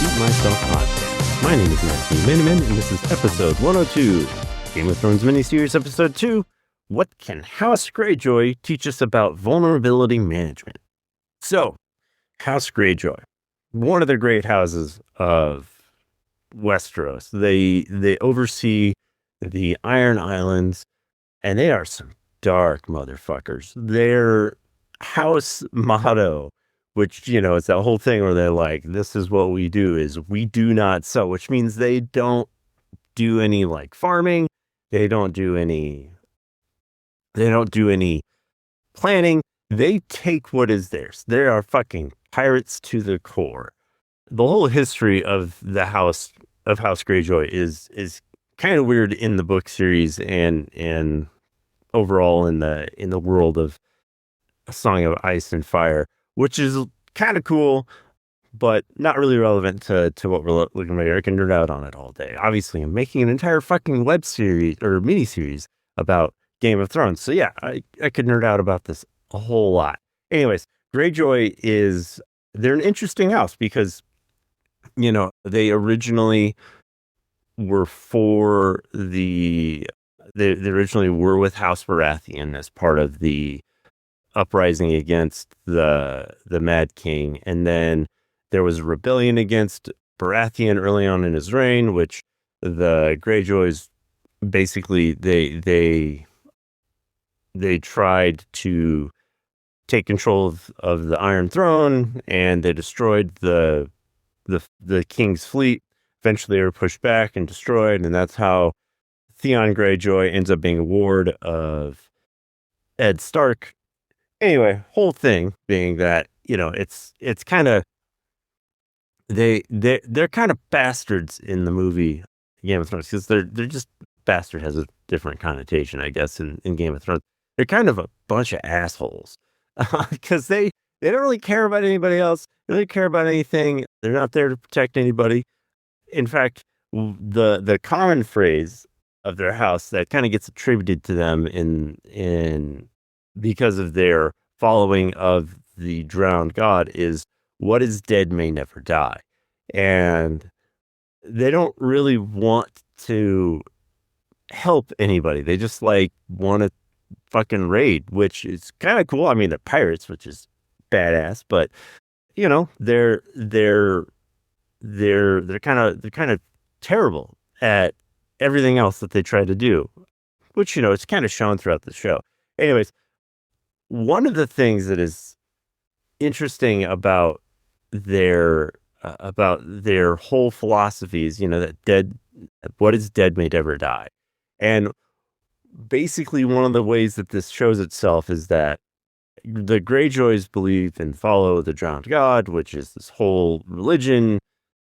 Shoot Myself podcast. My name is Matthew Miniman, and this is episode 102, Game of Thrones miniseries episode 2, What Can House Greyjoy Teach Us About Vulnerability Management? So, House Greyjoy, one of the great houses of Westeros. They oversee the Iron Islands, and they are some dark motherfuckers. Their house motto, which, you know, it's that whole thing where they're like, this is what we do, is we do not sow, which means they don't do any like farming. They don't do any planning. They take what is theirs. They are fucking pirates to the core. The whole history of the House Greyjoy is kind of weird in the book series and overall in the world of A Song of Ice and Fire, which is kind of cool, but not really relevant to what we're looking at here. I can nerd out on it all day. Obviously, I'm making an entire fucking web series or mini series about Game of Thrones. So yeah, I could nerd out about this a whole lot. Anyways, Greyjoy they're an interesting house because, you know, they originally were they originally were with House Baratheon as part of the uprising against the Mad King, and then there was a rebellion against Baratheon early on in his reign, which the Greyjoys basically they tried to take control of the Iron Throne, and they destroyed the king's fleet. Eventually, they were pushed back and destroyed, and that's how Theon Greyjoy ends up being a ward of Ed Stark. Anyway, whole thing being that, you know, it's kind of they're kind of bastards in the movie Game of Thrones, because they're just, bastard has a different connotation, I guess, in Game of Thrones. They're kind of a bunch of assholes because they don't really care about anybody else. They don't really care about anything. They're not there to protect anybody. In fact, the common phrase of their house that kind of gets attributed to them in because of their following of the drowned god is, what is dead may never die. And they don't really want to help anybody. They just like want to fucking raid, which is kind of cool. I mean, they're pirates, which is badass, but you know, they're kind of terrible at everything else that they try to do, which, you know, it's kind of shown throughout the show. Anyways, one of the things that is interesting about their whole philosophies, you know, that what is dead may never die. And basically one of the ways that this shows itself is that the Greyjoys believe and follow the drowned god, which is this whole religion.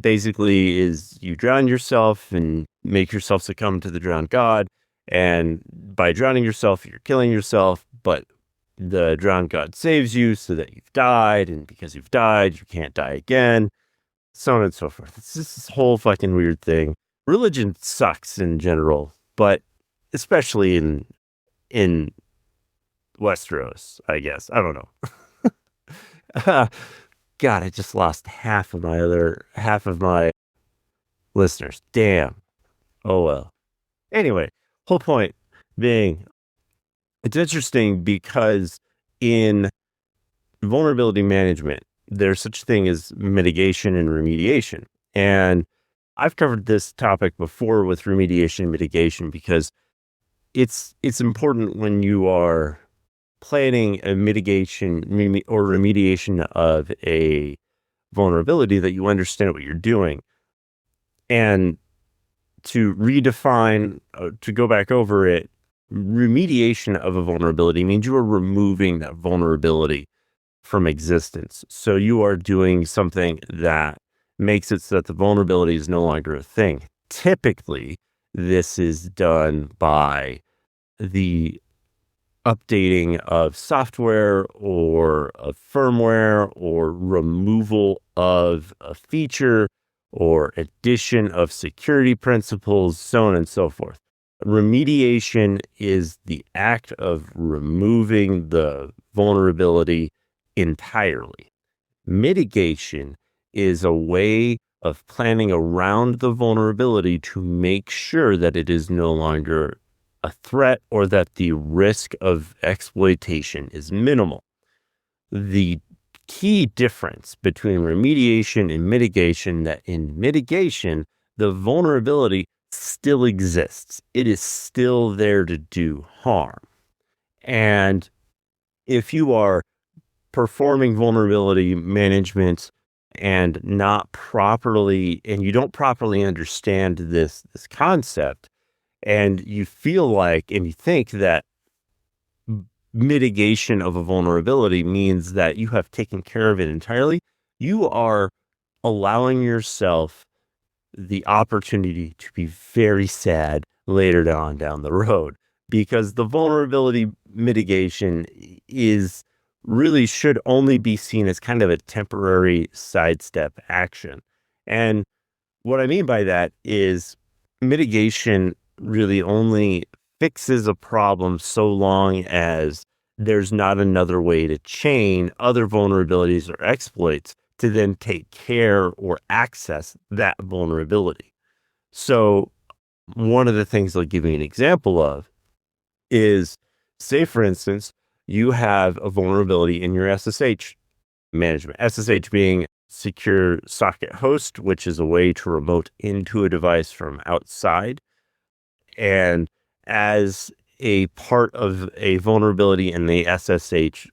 Basically is you drown yourself and make yourself succumb to the drowned god. And by drowning yourself, you're killing yourself, but the drowned god saves you so that you've died, and because you've died, you can't die again, so on and so forth. It's just this whole fucking weird thing. Religion sucks in general, but especially in Westeros, I guess. I don't know. God, I just lost half of my listeners. Damn. Oh well. Anyway, whole point being, it's interesting because in vulnerability management, there's such a thing as mitigation and remediation. And I've covered this topic before with remediation and mitigation because it's important when you are planning a mitigation or remediation of a vulnerability that you understand what you're doing. And to redefine, to go back over it, remediation of a vulnerability means you are removing that vulnerability from existence. So you are doing something that makes it so that the vulnerability is no longer a thing. Typically, this is done by the updating of software or of firmware or removal of a feature or addition of security principles, so on and so forth. Remediation is the act of removing the vulnerability entirely. Mitigation is a way of planning around the vulnerability to make sure that it is no longer a threat or that the risk of exploitation is minimal. The key difference between remediation and mitigation, that in mitigation, the vulnerability still exists. It is still there to do harm. And if you are performing vulnerability management and not properly, and you don't properly understand this concept, and you feel like, and you think that mitigation of a vulnerability means that you have taken care of it entirely, you are allowing yourself the opportunity to be very sad later on down the road, because the vulnerability mitigation should only be seen as kind of a temporary sidestep action. And what I mean by that is mitigation really only fixes a problem so long as there's not another way to chain other vulnerabilities or exploits to then take care or access that vulnerability. So one of the things I'll give you an example of is, say, for instance, you have a vulnerability in your SSH management. SSH being secure socket host, which is a way to remote into a device from outside. And as a part of a vulnerability in the SSH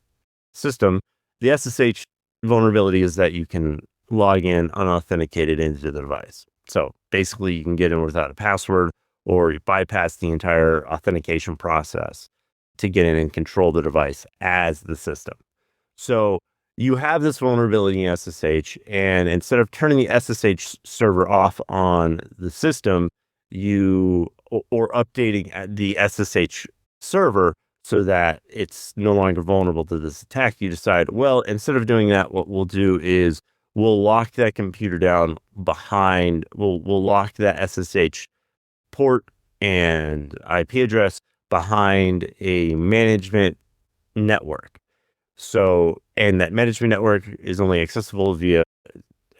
system, the SSH vulnerability is that you can log in unauthenticated into the device. So basically, you can get in without a password, or you bypass the entire authentication process to get in and control the device as the system. So you have this vulnerability in SSH, and instead of turning the SSH server off on the system, or updating the SSH server so that it's no longer vulnerable to this attack, you decide, well, instead of doing that, what we'll do is we'll lock that computer down behind, we'll lock that SSH port and IP address behind a management network. So, and that management network is only accessible via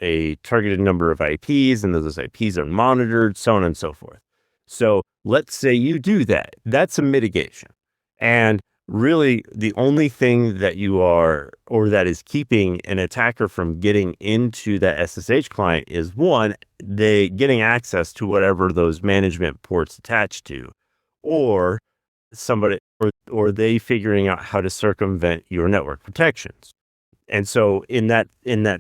a targeted number of IPs, and those IPs are monitored, so on and so forth. So let's say you do that. That's a mitigation. And really, the only thing that that is keeping an attacker from getting into that SSH client is, one, they getting access to whatever those management ports attached to, or somebody, or they figuring out how to circumvent your network protections. And so in that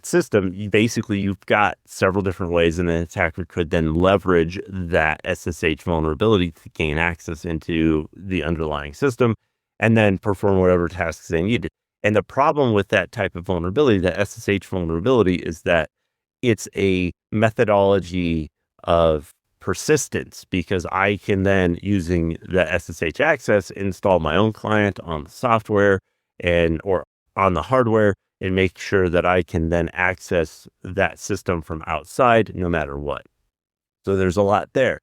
system, you've got several different ways an attacker could then leverage that SSH vulnerability to gain access into the underlying system and then perform whatever tasks they needed. And the problem with that type of vulnerability, the SSH vulnerability, is that it's a methodology of persistence, because I can then, using the SSH access, install my own client on the software or on the hardware, and make sure that I can then access that system from outside no matter what. So there's a lot there.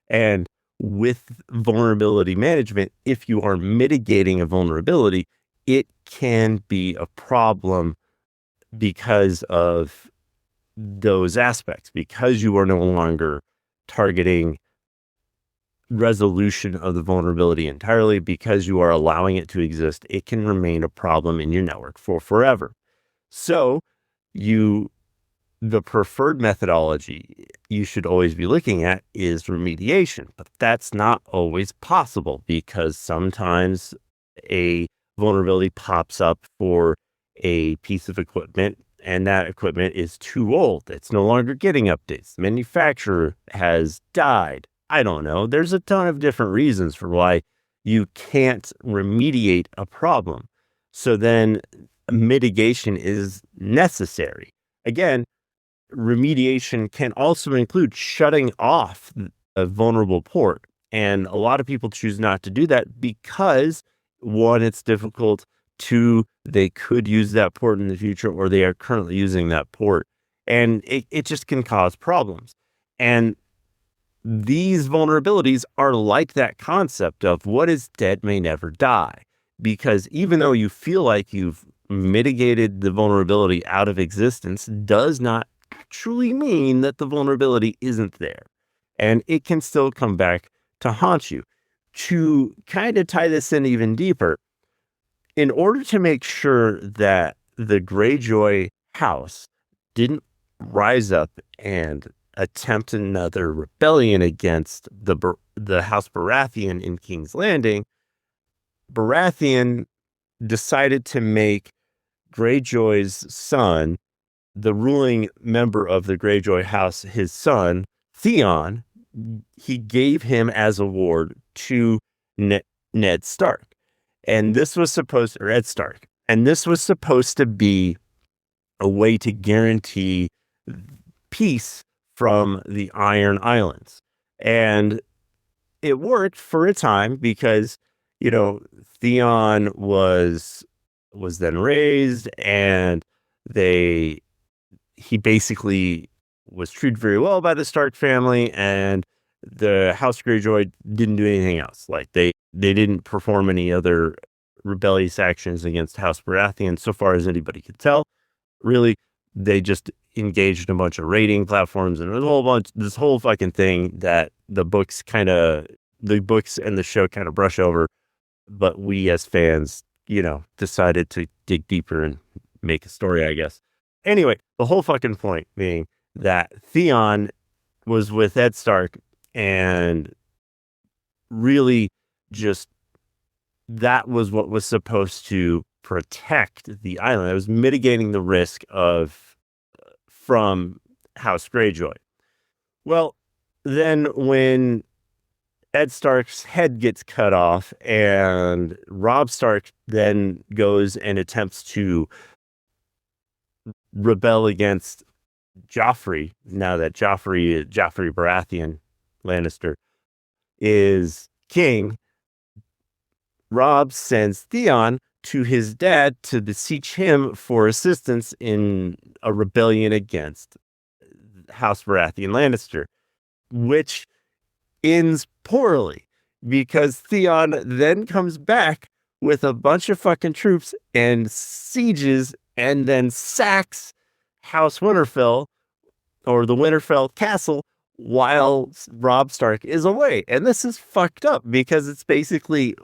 And with vulnerability management, if you are mitigating a vulnerability, it can be a problem because of those aspects, because you are no longer targeting resolution of the vulnerability entirely, because you are allowing it to exist. It can remain a problem in your network for forever. So the preferred methodology you should always be looking at is remediation, but that's not always possible, because sometimes a vulnerability pops up for a piece of equipment and that equipment is too old. It's no longer getting updates. The manufacturer has died. I don't know. There's a ton of different reasons for why you can't remediate a problem. So then mitigation is necessary. Again, remediation can also include shutting off a vulnerable port. And a lot of people choose not to do that because, one, it's difficult. Two, they could use that port in the future, or they are currently using that port. And it just can cause problems. And these vulnerabilities are like that concept of what is dead may never die. Because even though you feel like you've mitigated the vulnerability out of existence, does not actually mean that the vulnerability isn't there. And it can still come back to haunt you. To kind of tie this in even deeper, in order to make sure that the Greyjoy house didn't rise up and attempt another rebellion against the House Baratheon in King's Landing, Baratheon decided to make Greyjoy's son, the ruling member of the Greyjoy house, his son, Theon. He gave him as a ward to Ned Stark. And this was supposed, or Ed Stark, and this was supposed to be a way to guarantee peace from the Iron Islands. And it worked for a time because, Theon was then raised, and he basically was treated very well by the Stark family, and the House Greyjoy didn't do anything else. Like they didn't perform any other rebellious actions against House Baratheon, so far as anybody could tell. Really, they just engaged in a bunch of raiding platforms, and this whole fucking thing that the books and the show kind of brush over. But we as fans, decided to dig deeper and make a story, I guess. Anyway, the whole fucking point being that Theon was with Ed Stark, and really just that was what was supposed to protect the island. It was mitigating the risk from House Greyjoy. Well, then when Ed Stark's head gets cut off, and Robb Stark then goes and attempts to rebel against Joffrey, now that Joffrey Baratheon Lannister is king, Robb sends Theon to his dad to beseech him for assistance in a rebellion against House Baratheon Lannister, which ends poorly because Theon then comes back with a bunch of fucking troops and sieges and then sacks House Winterfell, or the Winterfell Castle, while Robb Stark is away. And this is fucked up because it's basically,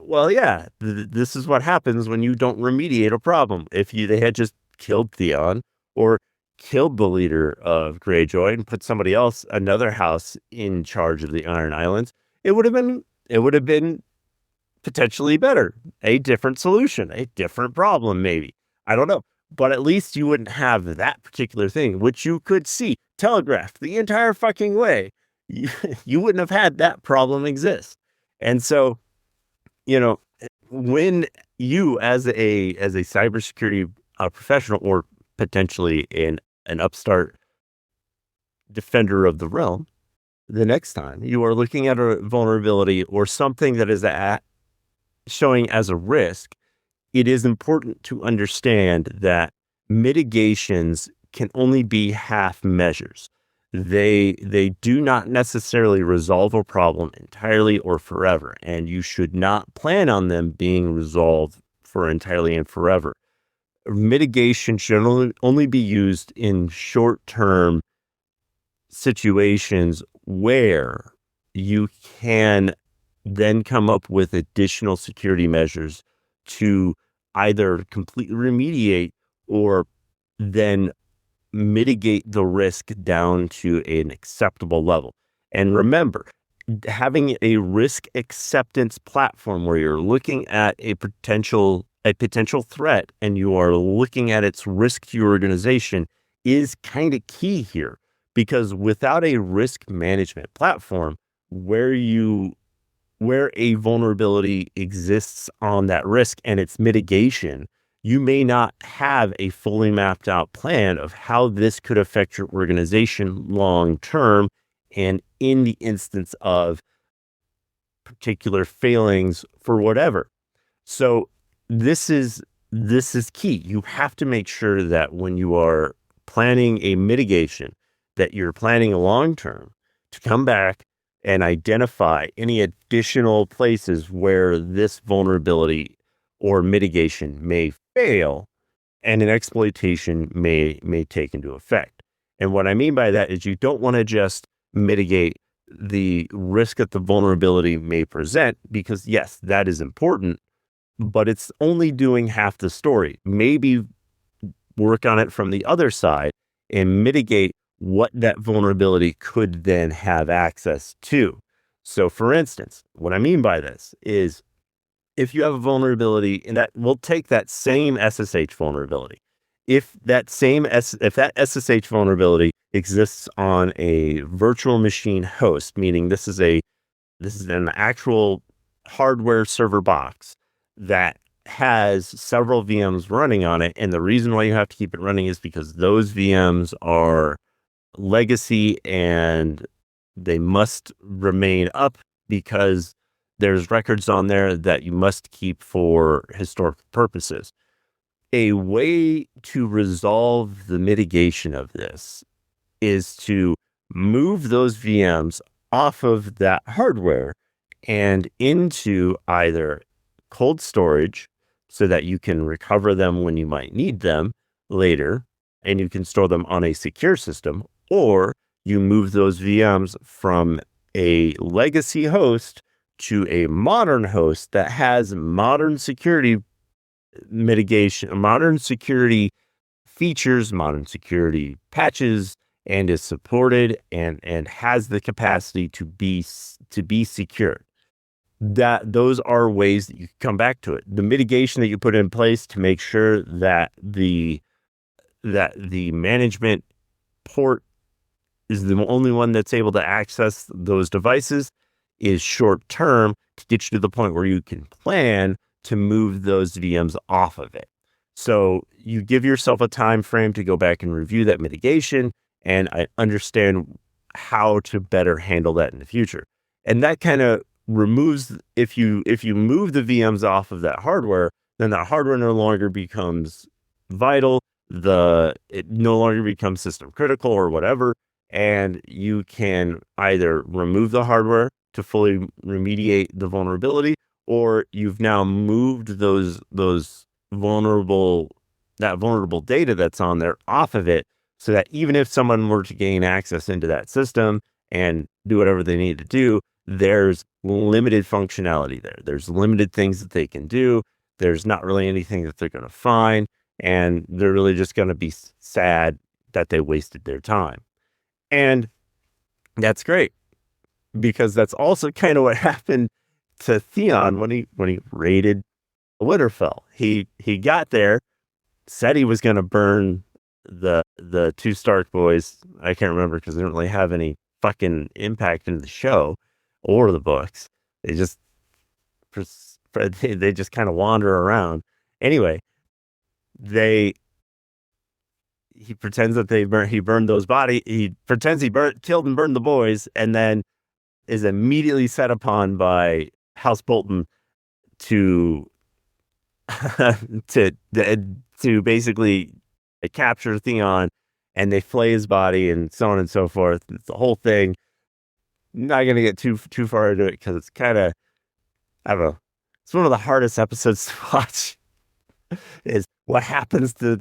this is what happens when you don't remediate a problem. If they had just killed Theon or killed the leader of Greyjoy and put somebody else, another house, in charge of the Iron Islands, it would have been potentially better. A different solution, a different problem, maybe. I don't know. But at least you wouldn't have that particular thing, which you could see telegraphed the entire fucking way. You wouldn't have had that problem exist. And so, when you as a cybersecurity professional, or potentially an upstart defender of the realm, the next time you are looking at a vulnerability or something that is showing as a risk, it is important to understand that mitigations can only be half measures. They do not necessarily resolve a problem entirely or forever, and you should not plan on them being resolved for entirely and forever. Mitigation should only be used in short-term situations where you can then come up with additional security measures to either completely remediate or then mitigate the risk down to an acceptable level. And remember, having a risk acceptance platform where you're looking at a potential threat and you are looking at its risk to your organization is kind of key here, because without a risk management platform where a vulnerability exists on that risk and its mitigation, you may not have a fully mapped out plan of how this could affect your organization long term, and in the instance of particular failings for whatever. So this is key. You have to make sure that when you are planning a mitigation, that you're planning long term to come back and identify any additional places where this vulnerability or mitigation may fail and an exploitation may take into effect. And what I mean by that is you don't want to just mitigate the risk that the vulnerability may present, because yes, that is important, but it's only doing half the story. Maybe work on it from the other side and mitigate what that vulnerability could then have access to. So for instance, what I mean by this is if you have a vulnerability, and that we'll take that same SSH vulnerability. If that SSH vulnerability exists on a virtual machine host, meaning this is an actual hardware server box that has several VMs running on it, and the reason why you have to keep it running is because those VMs are legacy and they must remain up because there's records on there that you must keep for historical purposes. A way to resolve the mitigation of this is to move those VMs off of that hardware and into either cold storage so that you can recover them when you might need them later and you can store them on a secure system, or you move those VMs from a legacy host to a modern host that has modern security mitigation, modern security features, modern security patches, and is supported and has the capacity to be secure. Those are ways that you can come back to it. The mitigation that you put in place to make sure that the management port is the only one that's able to access those devices is short term to get you to the point where you can plan to move those VMs off of it. So you give yourself a time frame to go back and review that mitigation, and I understand how to better handle that in the future. And that kind of removes, if you move the VMs off of that hardware, then that hardware no longer becomes vital. It no longer becomes system critical or whatever. And you can either remove the hardware to fully remediate the vulnerability, or you've now moved that vulnerable data that's on there off of it, so that even if someone were to gain access into that system and do whatever they need to do, there's limited functionality there. There's limited things that they can do. There's not really anything that they're going to find, and they're really just going to be sad that they wasted their time. And that's great, because that's also kind of what happened to Theon when he raided Winterfell. He got there, said he was going to burn the two Stark boys. I can't remember because they don't really have any fucking impact in the show or the books. They just kind of wander around. Anyway, he pretends that he burned those bodies. He pretends he killed and burned the boys, and then is immediately set upon by House Bolton to basically capture Theon, and they flay his body and so on and so forth. It's the whole thing. Not going to get too far into it because it's kind of, I don't know. It's one of the hardest episodes to watch. Is what happens to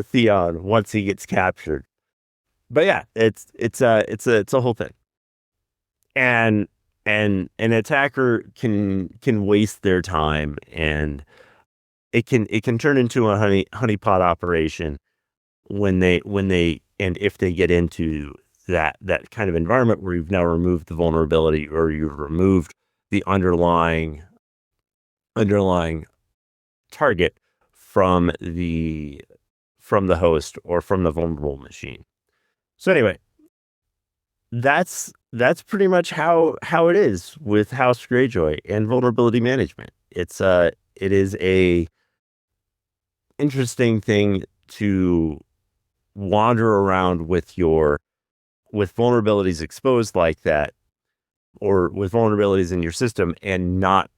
Theon once he gets captured. But yeah, it's a whole thing. And an attacker can waste their time, and it can turn into a honeypot operation when they and if they get into that kind of environment where you've now removed the vulnerability, or you've removed the underlying target from the host or from the vulnerable machine. So anyway, that's pretty much how it is with House Greyjoy and vulnerability management. It is a interesting thing to wander around with vulnerabilities exposed like that, or with vulnerabilities in your system, and not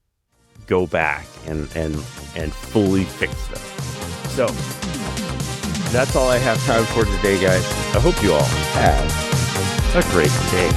go back and fully fix them. So that's all I have time for today, guys. I hope you all have a great day.